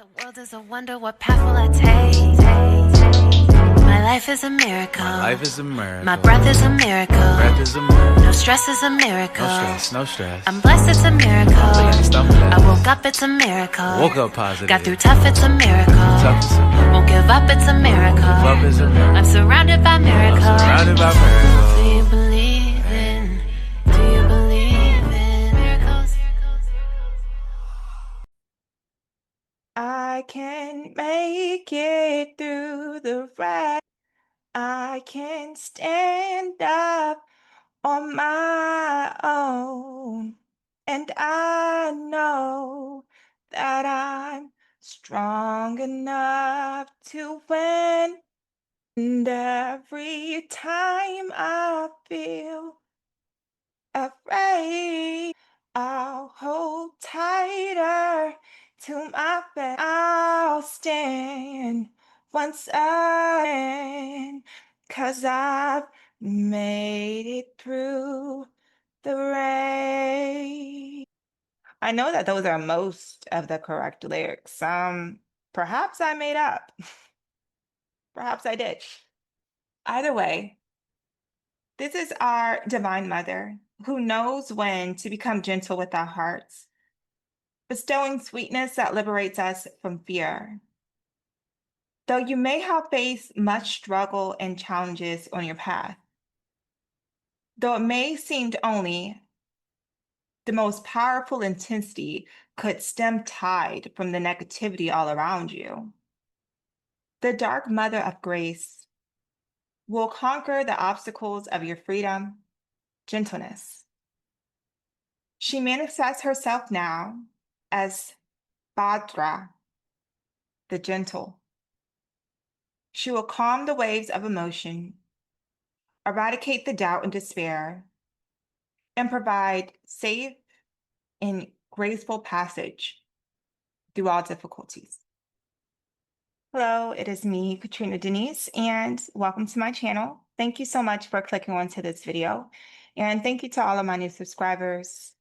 The world is a wonder, what path will I take? My life is a miracle. My life is a miracle. My breath is a miracle. Breath is a miracle. No stress is a miracle. No stress, no stress. I'm blessed, it's a miracle. I woke up, it's a miracle. Woke up positive. Got through tough, it's a miracle. Tough is a miracle. Won't give up, it's a miracle. Give up is a miracle. I'm surrounded by miracles. I'm surrounded by miracles. Do you believe in? Do you believe in miracles? I can make it through the rest. I can stand up on my own. And I know that I'm strong enough to win. And every time I feel afraid, I'll hold tighter to my faith. I'll stand once again, 'cause I've made it through the rain. I know that those are most of the correct lyrics. Perhaps I made up. Perhaps I did. Either way, this is our Divine Mother who knows when to become gentle with our hearts, bestowing sweetness that liberates us from fear. Though you may have faced much struggle and challenges on your path, though it may seem only the most powerful intensity could stem tide from the negativity all around you, the dark Mother of Grace will conquer the obstacles of your freedom, gentleness. She manifests herself now as Bhadra, the gentle. She will calm the waves of emotion, eradicate the doubt and despair, and provide safe and graceful passage through all difficulties. Hello, it is me, Katrina Denise, and welcome to my channel. Thank you so much for clicking onto this video. And thank you to all of my new subscribers.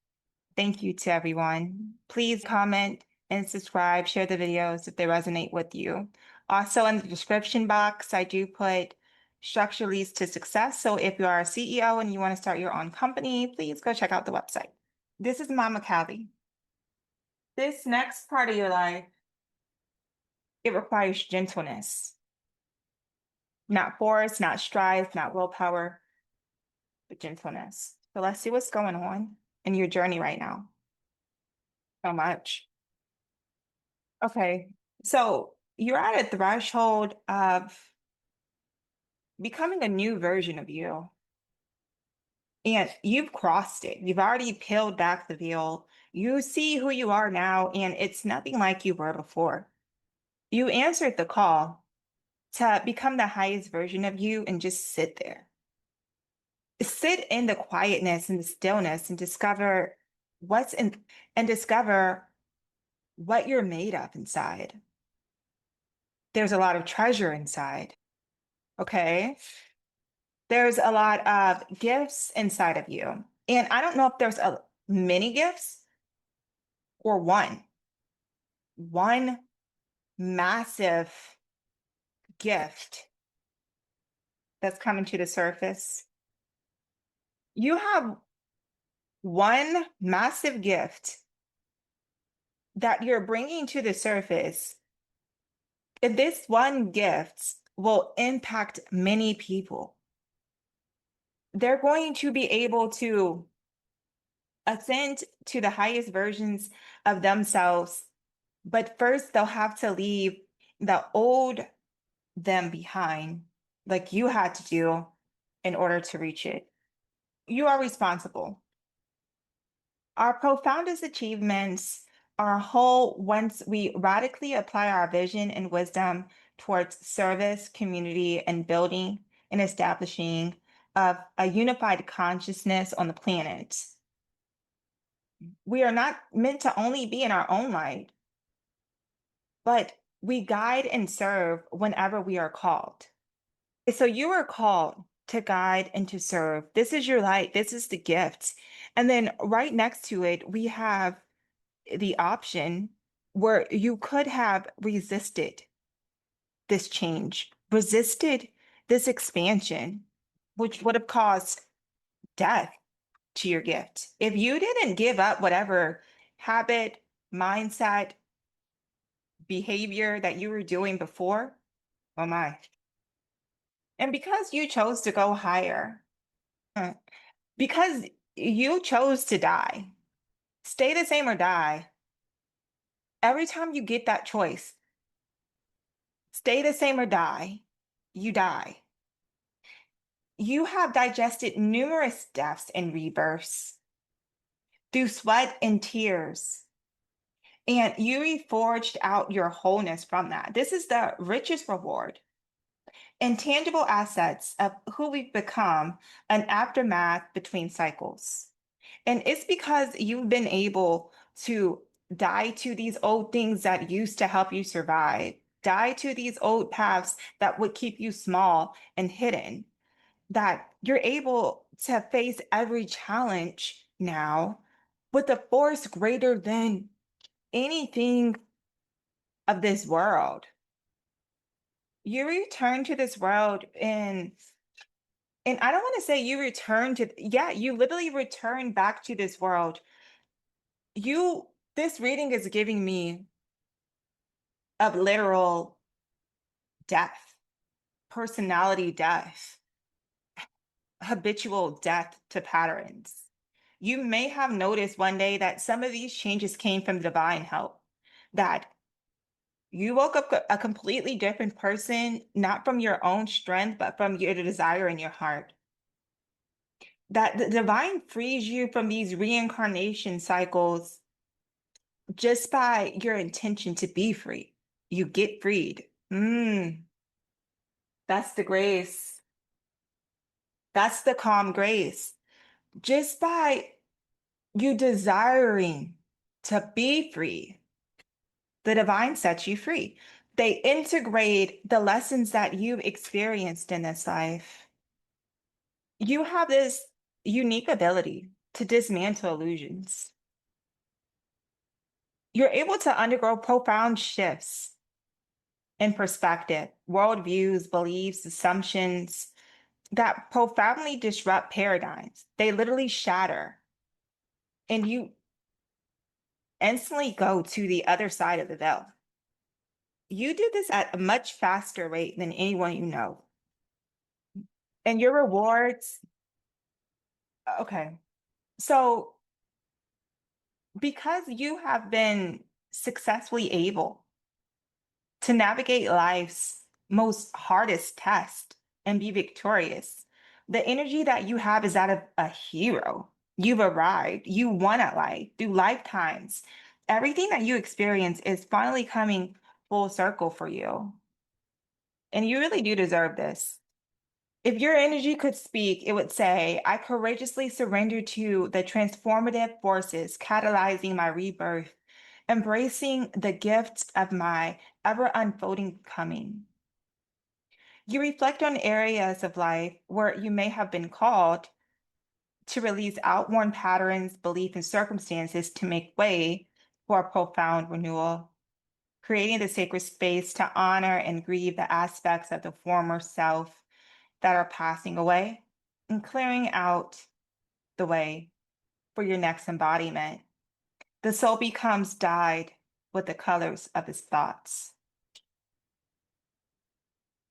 Thank you to everyone. Please comment and subscribe, share the videos if they resonate with you. Also in the description box, I do put structure leads to success. So if you are a CEO and you want to start your own company, please go check out the website. This is Mama Callie. This next part of your life, it requires gentleness. Not force, not strife, not willpower, but gentleness. So let's see what's going on in your journey right now. So much. Okay, so you're at a threshold of becoming a new version of you. And you've crossed it. You've already peeled back the veil. You see who you are now, and it's nothing like you were before. You answered the call to become the highest version of you and just sit there. Sit in the quietness and the stillness and discover discover what you're made of inside. There's a lot of treasure inside. Okay. There's a lot of gifts inside of you. And I don't know if there's many gifts or one massive gift that's coming to the surface. You have one massive gift that you're bringing to the surface. And this one gift will impact many people. They're going to be able to ascend to the highest versions of themselves, but first they'll have to leave the old them behind, like you had to do in order to reach it. You are responsible. Our profoundest achievements are whole once we radically apply our vision and wisdom towards service, community, and building and establishing of a unified consciousness on the planet. We are not meant to only be in our own light, but we guide and serve whenever we are called. So you are called to guide and to serve. This is your light. This is the gift. And then right next to it, we have the option where you could have resisted this change, resisted this expansion, which would have caused death to your gift. If you didn't give up whatever habit, mindset, behavior that you were doing before, oh my. And because you chose to go higher, uh, because you chose to die, stay the same or die, every time you get that choice, stay the same or die, you die. You have digested numerous deaths and rebirths through sweat and tears, and you reforged out your wholeness from that. This is the richest reward. Intangible assets of who we've become, an aftermath between cycles. And it's because you've been able to die to these old things that used to help you survive, die to these old paths that would keep you small and hidden, that you're able to face every challenge now with a force greater than anything of this world. You return to this world and I don't want to say you return to, yeah, you literally return back to this world. This reading is giving me a literal death, personality death, habitual death to patterns. You may have noticed one day that some of these changes came from divine help, that you woke up a completely different person, not from your own strength, but from your desire in your heart. That the divine frees you from these reincarnation cycles just by your intention to be free. You get freed. That's the grace. That's the calm grace. Just by you desiring to be free, the divine sets you free. They integrate the lessons that you've experienced in this life. You have this unique ability to dismantle illusions. You're able to undergo profound shifts in perspective, worldviews, beliefs, assumptions that profoundly disrupt paradigms. They literally shatter, and you instantly go to the other side of the veil. You do this at a much faster rate than anyone you know. And your rewards, okay. So, because you have been successfully able to navigate life's most hardest test and be victorious, the energy that you have is that of a hero. You've arrived, you won at life through lifetimes. Everything that you experience is finally coming full circle for you. And you really do deserve this. If your energy could speak, it would say, I courageously surrender to the transformative forces catalyzing my rebirth, embracing the gifts of my ever unfolding coming. You reflect on areas of life where you may have been called to release outworn patterns, beliefs, and circumstances to make way for a profound renewal, creating the sacred space to honor and grieve the aspects of the former self that are passing away and clearing out the way for your next embodiment. The soul becomes dyed with the colors of its thoughts.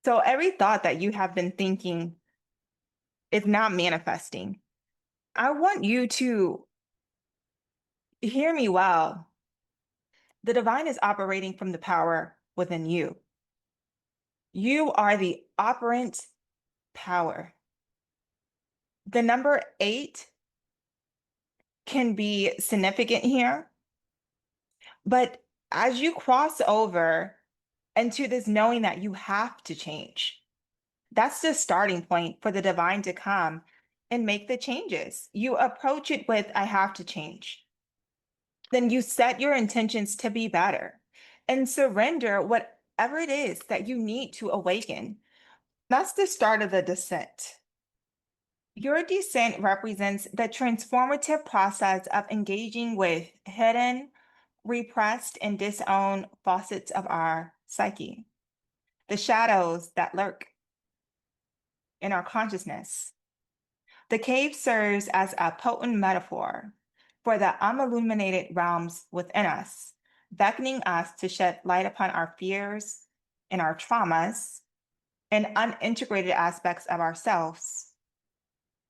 So every thought that you have been thinking is not manifesting. I want you to hear me well. The divine is operating from the power within you. You are the operant power. The number 8 can be significant here, but as you cross over into this knowing that you have to change, that's the starting point for the divine to come and make the changes. You approach it with, I have to change. Then you set your intentions to be better and surrender whatever it is that you need to awaken. That's the start of the descent. Your descent represents the transformative process of engaging with hidden, repressed and disowned facets of our psyche, the shadows that lurk in our consciousness. The cave serves as a potent metaphor for the unilluminated realms within us, beckoning us to shed light upon our fears and our traumas and unintegrated aspects of ourselves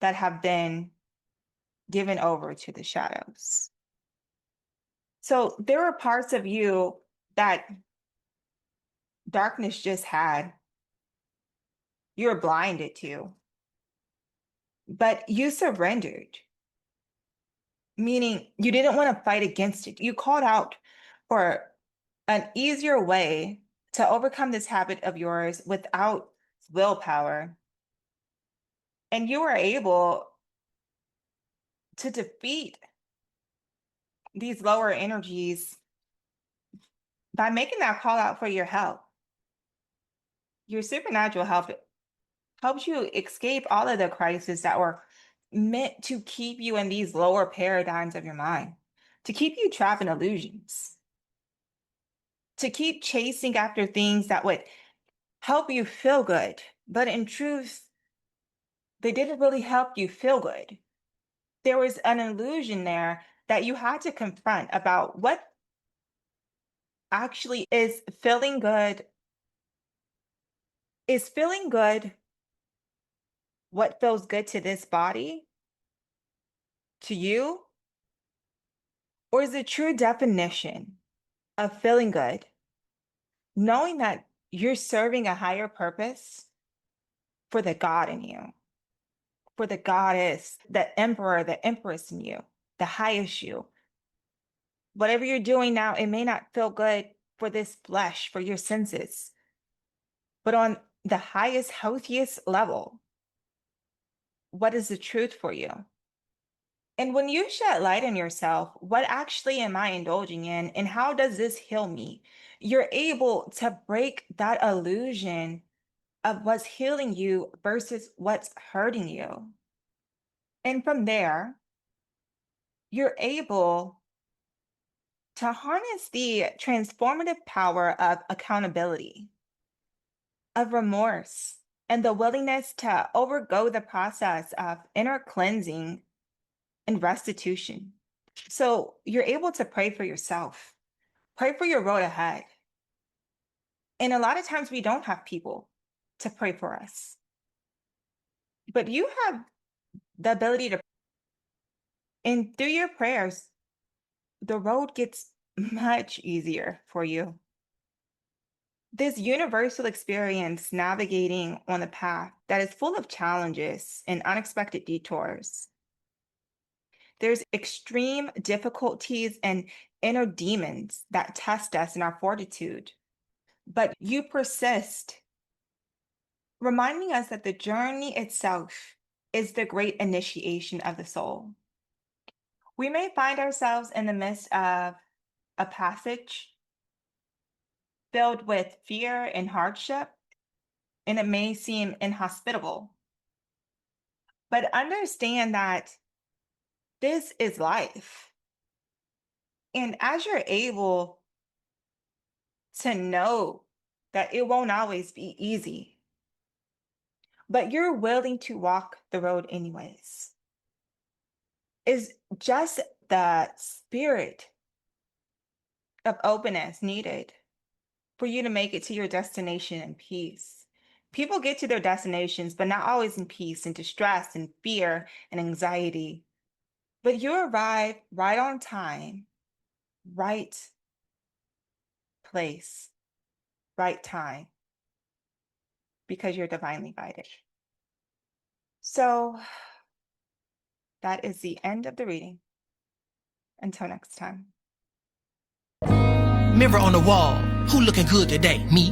that have been given over to the shadows. So there are parts of you that darkness just had, you're blinded to, but you surrendered, meaning you didn't want to fight against it. You called out for an easier way to overcome this habit of yours without willpower. And you were able to defeat these lower energies by making that call out for your help. Your supernatural help helps you escape all of the crises that were meant to keep you in these lower paradigms of your mind, to keep you trapped in illusions, to keep chasing after things that would help you feel good, but in truth, they didn't really help you feel good. There was an illusion there that you had to confront about what actually is feeling good. Is feeling good what feels good to this body, to you? Or is the true definition of feeling good knowing that you're serving a higher purpose for the God in you, for the goddess, the emperor, the empress in you, the highest you? Whatever you're doing now, it may not feel good for this flesh, for your senses, but on the highest, healthiest level, what is the truth for you? And when you shed light on yourself, what actually am I indulging in, and how does this heal me? You're able to break that illusion of what's healing you versus what's hurting you. And from there, you're able to harness the transformative power of accountability, of remorse, and the willingness to overgo the process of inner cleansing and restitution. So you're able to pray for yourself, pray for your road ahead. And a lot of times we don't have people to pray for us, but you have the ability to, and through your prayers, the road gets much easier for you. This universal experience navigating on a path that is full of challenges and unexpected detours. There's extreme difficulties and inner demons that test us in our fortitude, but you persist, reminding us that the journey itself is the great initiation of the soul. We may find ourselves in the midst of a passage filled with fear and hardship, and it may seem inhospitable. But understand that this is life. And as you're able to know that it won't always be easy, but you're willing to walk the road anyways, is just the spirit of openness needed for you to make it to your destination in peace. People get to their destinations, but not always in peace, and distress and fear and anxiety. But you arrive right on time, right place, right time, because you're divinely guided. So that is the end of the reading. Until next time. Mirror on the wall, who looking good today? Me.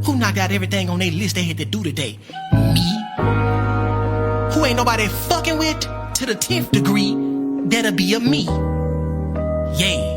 Who knocked out everything on their list they had to do today? Me. Who ain't nobody fucking with to the 10th degree? That'll be a me. Yeah.